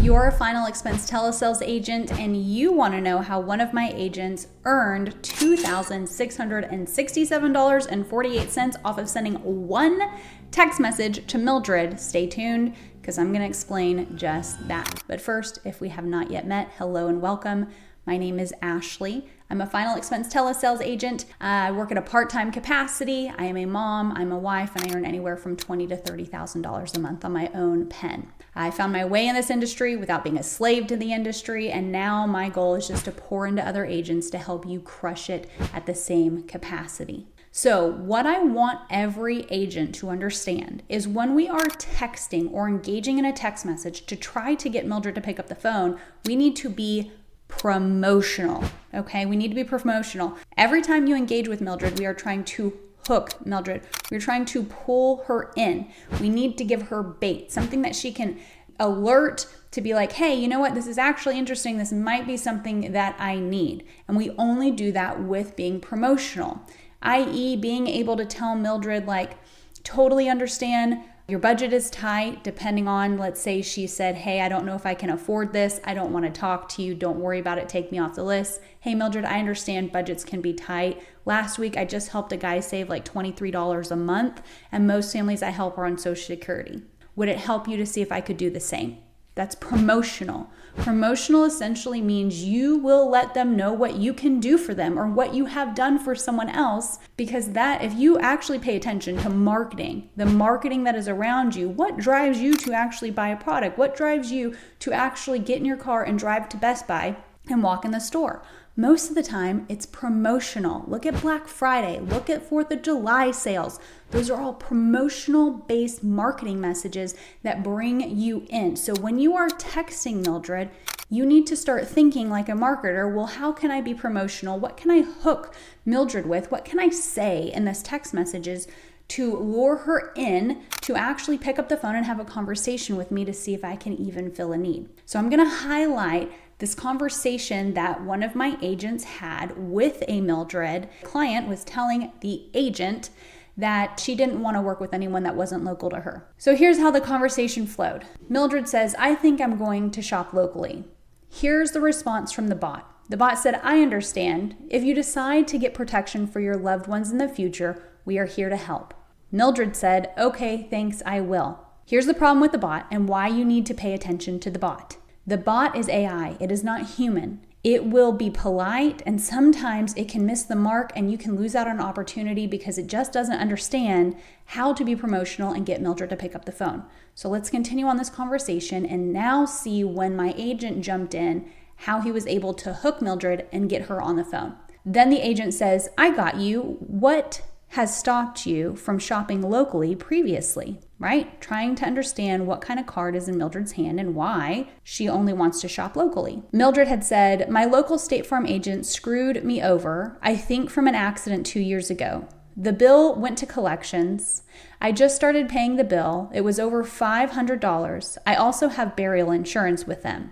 you're a final expense telesales agent and you want to know how one of my agents earned $2,667.48 off of sending one text message to Mildred, stay tuned because I'm going to explain just that. But first, if we have not yet met, hello and welcome. My name is Ashley. I'm a final expense telesales agent. I work at a part-time capacity. I am a mom, I'm a wife, and I earn anywhere from $20,000 to $30,000 a month on my own pen. I found my way in this industry without being a slave to the industry, and now my goal is just to pour into other agents to help you crush it at the same capacity. So what I want every agent to understand is when we are texting or engaging in a text message to try to get Mildred to pick up the phone, we need to be promotional, okay? We need to be promotional. Every time you engage with Mildred, we are trying to hook Mildred. We're trying to pull her in. We need to give her bait, something that she can alert to be like, hey, you know what? This is actually interesting. This might be something that I need. And we only do that with being promotional, i.e. being able to tell Mildred, like, totally understand your budget is tight, depending on, let's say she said, hey, I don't know if I can afford this. I don't want to talk to you. Don't worry about it. Take me off the list. Hey, Mildred, I understand budgets can be tight. Last week, I just helped a guy save like $23 a month, and most families I help are on Social Security. Would it help you to see if I could do the same? That's promotional. Promotional essentially means you will let them know what you can do for them or what you have done for someone else, because that, if you actually pay attention to marketing, the marketing that is around you, what drives you to actually buy a product? What drives you to actually get in your car and drive to Best Buy and walk in the store? Most of the time, it's promotional. Look at Black Friday. Look at 4th of July sales. Those are all promotional-based marketing messages that bring you in. So when you are texting Mildred, you need to start thinking like a marketer. Well, how can I be promotional? What can I hook Mildred with? What can I say in this text messages to lure her in to actually pick up the phone and have a conversation with me to see if I can even fill a need? So I'm going to highlight this conversation that one of my agents had with a Mildred client. Was telling the agent that she didn't want to work with anyone that wasn't local to her. So here's how the conversation flowed. Mildred says, I think I'm going to shop locally. Here's the response from the bot. The bot said, I understand. If you decide to get protection for your loved ones in the future, we are here to help. Mildred said, okay, thanks, I will. Here's the problem with the bot and why you need to pay attention to the bot. The bot is AI. It is not human. It will be polite, and sometimes it can miss the mark and you can lose out on an opportunity because it just doesn't understand how to be promotional and get Mildred to pick up the phone. So let's continue on this conversation and now see when my agent jumped in, how he was able to hook Mildred and get her on the phone. Then the agent says, I got you. What has stopped you from shopping locally previously, right? Trying to understand what kind of card is in Mildred's hand and why she only wants to shop locally. Mildred had said, my local State Farm agent screwed me over, I think from an accident 2 years ago. The bill went to collections. I just started paying the bill. It was over $500. I also have burial insurance with them.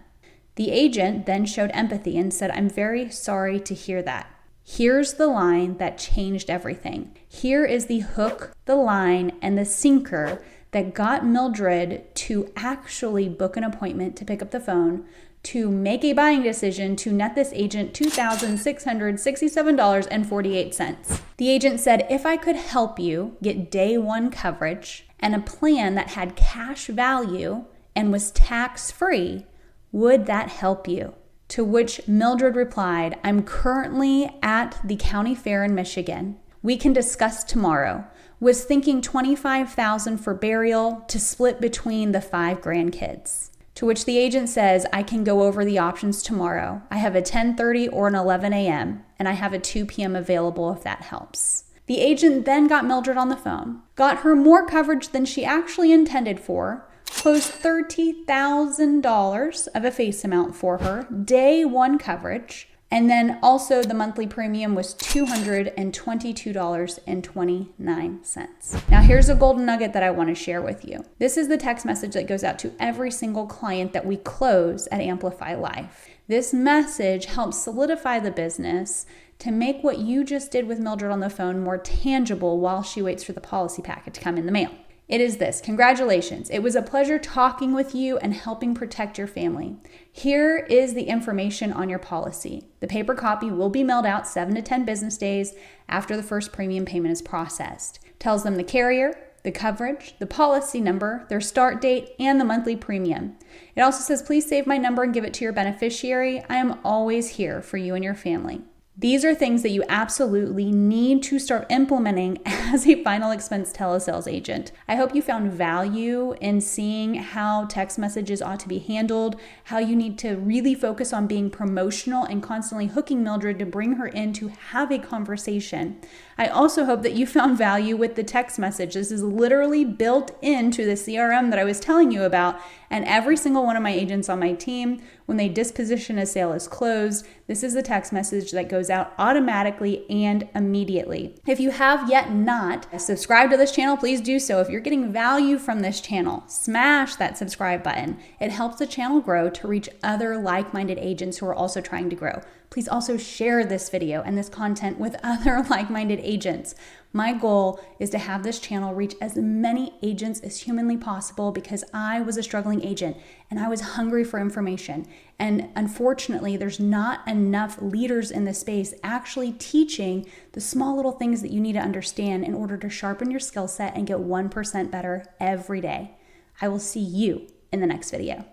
The agent then showed empathy and said, I'm very sorry to hear that. Here's the line that changed everything. Here is the hook, the line, and the sinker that got Mildred to actually book an appointment to pick up the phone, to make a buying decision to net this agent $2,667.48. The agent said, if I could help you get day one coverage and a plan that had cash value and was tax-free, would that help you? To which Mildred replied, I'm currently at the county fair in Michigan. We can discuss tomorrow. Was thinking $25,000 for burial to split between the 5 grandkids. To which the agent says, I can go over the options tomorrow. I have a 10:30 or an 11 a.m. and I have a 2 p.m. available if that helps. The agent then got Mildred on the phone, got her more coverage than she actually intended for, closed $30,000 of a face amount for her, day one coverage, and then also the monthly premium was $222.29. Now here's a golden nugget that I want to share with you. This is the text message that goes out to every single client that we close at Amplify Life. This message helps solidify the business to make what you just did with Mildred on the phone more tangible while she waits for the policy packet to come in the mail. It is this: congratulations. It was a pleasure talking with you and helping protect your family. Here is the information on your policy. The paper copy will be mailed out 7 to 10 business days after the first premium payment is processed. Tells them the carrier, the coverage, the policy number, their start date, and the monthly premium. It also says, please save my number and give it to your beneficiary. I am always here for you and your family. These are things that you absolutely need to start implementing as a final expense telesales agent. I hope you found value in seeing how text messages ought to be handled, how you need to really focus on being promotional and constantly hooking Mildred to bring her in to have a conversation. I also hope that you found value with the text message. This is literally built into the CRM that I was telling you about, and every single one of my agents on my team, when they disposition a sale is closed, this is the text message that goes out automatically and immediately. If you have yet not subscribed to this channel, please do so. If you're getting value from this channel, smash that subscribe button. It helps the channel grow to reach other like-minded agents who are also trying to grow. Please also share this video and this content with other like-minded agents. My goal is to have this channel reach as many agents as humanly possible because I was a struggling agent and I was hungry for information. And unfortunately, there's not enough leaders in this space actually teaching the small little things that you need to understand in order to sharpen your skill set and get 1% better every day. I will see you in the next video.